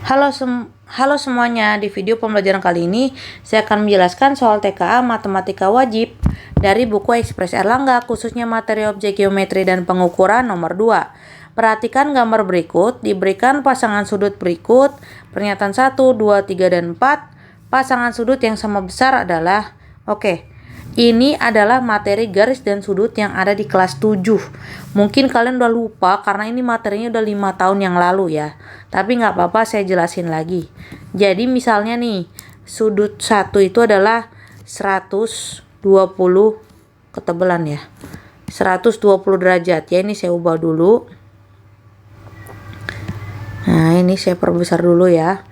Halo semuanya, di video pembelajaran kali ini saya akan menjelaskan soal TKA Matematika Wajib dari buku Ekspres Erlangga, khususnya materi objek geometri dan pengukuran nomor 2. Perhatikan gambar berikut, diberikan pasangan sudut berikut, pernyataan 1, 2, 3, dan 4. Pasangan sudut yang sama besar adalah, ini adalah materi garis dan sudut yang ada di kelas 7. Mungkin kalian udah lupa karena ini materinya udah 5 tahun yang lalu ya. Tapi nggak apa-apa, saya jelasin lagi. Jadi misalnya nih, sudut 1 itu adalah 120 ketebalan ya. 120 derajat ya, ini saya ubah dulu. Nah, ini saya perbesar dulu ya.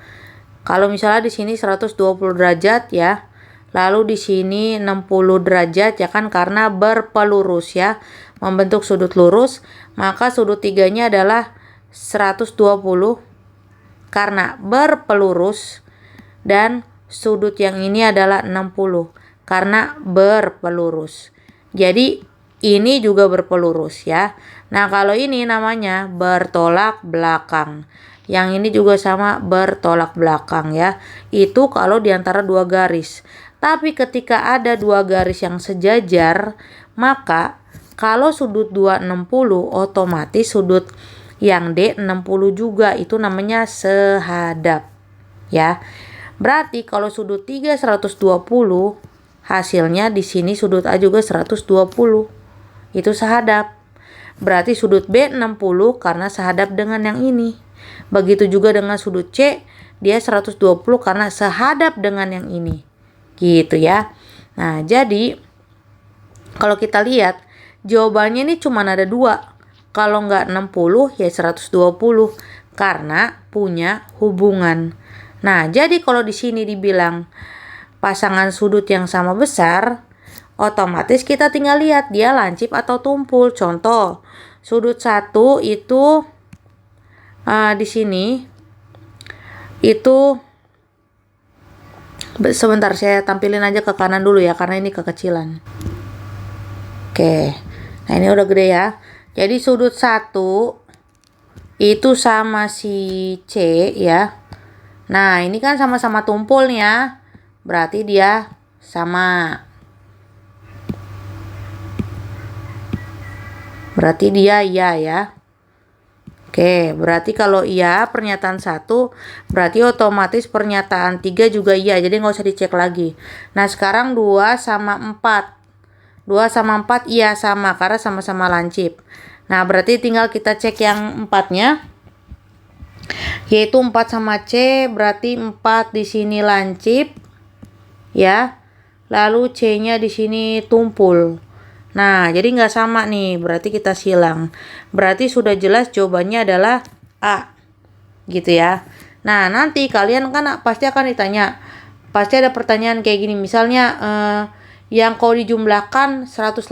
Kalau misalnya di sini 120 derajat ya. Lalu di sini 60 derajat ya kan, karena berpelurus ya, membentuk sudut lurus, maka sudut 3-nya adalah 120 karena berpelurus, dan sudut yang ini adalah 60 karena berpelurus. Jadi ini juga berpelurus ya. Nah, kalau ini namanya bertolak belakang. Yang ini juga sama, bertolak belakang ya. Itu kalau di antara dua garis. Tapi ketika ada dua garis yang sejajar, maka kalau sudut 2 60, otomatis sudut yang D 60 juga, itu namanya sehadap ya. Berarti kalau sudut 3 120, hasilnya di sini sudut A juga 120. Itu sehadap. Berarti sudut B 60 karena sehadap dengan yang ini. Begitu juga dengan sudut C, dia 120 karena sehadap dengan yang ini. Gitu ya. Nah, jadi kalau kita lihat jawabannya ini cuma ada 2. Kalau nggak 60 ya 120 karena punya hubungan. Nah, jadi kalau di sini dibilang pasangan sudut yang sama besar, otomatis kita tinggal lihat dia lancip atau tumpul. Contoh, sudut 1 itu di sini itu, sebentar saya tampilin aja ke kanan dulu ya, karena ini kekecilan. Nah ini udah gede ya. Jadi sudut 1 itu sama si C ya. Nah ini kan sama-sama tumpulnya, berarti dia sama. Berarti dia iya ya. Berarti kalau iya pernyataan 1, berarti otomatis pernyataan 3 juga iya, jadi nggak usah dicek lagi. Nah sekarang 2 sama 4. 2 sama 4 iya sama, karena sama-sama lancip. Nah berarti tinggal kita cek yang 4-nya, yaitu 4 sama C, berarti 4 di sini lancip ya. Lalu C-nya di sini tumpul. Nah, jadi nggak sama nih, berarti kita silang. Berarti sudah jelas jawabannya adalah A. Gitu ya. Nah, nanti kalian kan pasti akan ditanya. Pasti ada pertanyaan kayak gini. Misalnya, yang kalau dijumlahkan 180.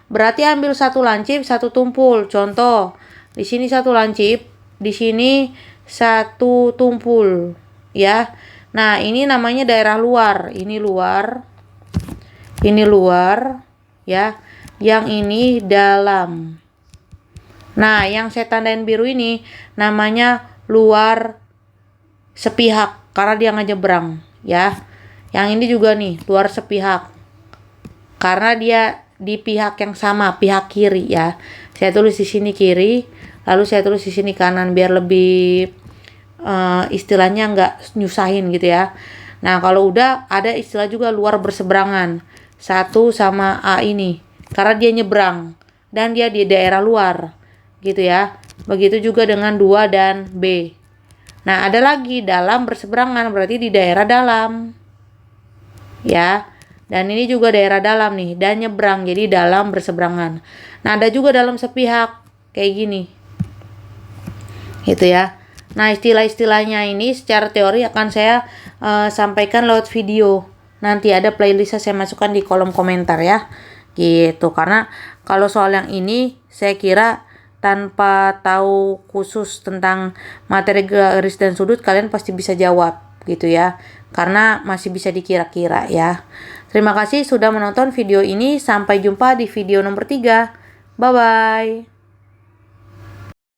Berarti ambil satu lancip, satu tumpul. Contoh, di sini satu lancip, di sini satu tumpul. Ya. Nah, ini namanya daerah luar. Ini luar. Ini luar. Ya, yang ini dalam. Nah, yang saya tandain biru ini namanya luar sepihak karena dia ngejebrang ya. Yang ini juga nih luar sepihak karena dia di pihak yang sama, pihak kiri ya. Saya tulis di sini kiri, lalu saya tulis di sini kanan biar lebih istilahnya nggak nyusahin gitu ya. Nah, kalau udah ada istilah juga luar berseberangan. 1 sama A ini karena dia nyebrang dan dia di daerah luar gitu ya. Begitu juga dengan 2 dan B. Nah, ada lagi dalam berseberangan, berarti di daerah dalam ya. Dan ini juga daerah dalam nih, dan nyebrang, jadi dalam berseberangan. Nah, ada juga dalam sepihak kayak gini gitu ya. Nah, istilah-istilahnya ini secara teori akan saya sampaikan lewat video. Nanti ada playlistnya saya masukkan di kolom komentar ya. Gitu. Karena kalau soal yang ini saya kira tanpa tahu khusus tentang materi garis dan sudut kalian pasti bisa jawab gitu ya. Karena masih bisa dikira-kira ya. Terima kasih sudah menonton video ini. Sampai jumpa di video nomor 3. Bye bye.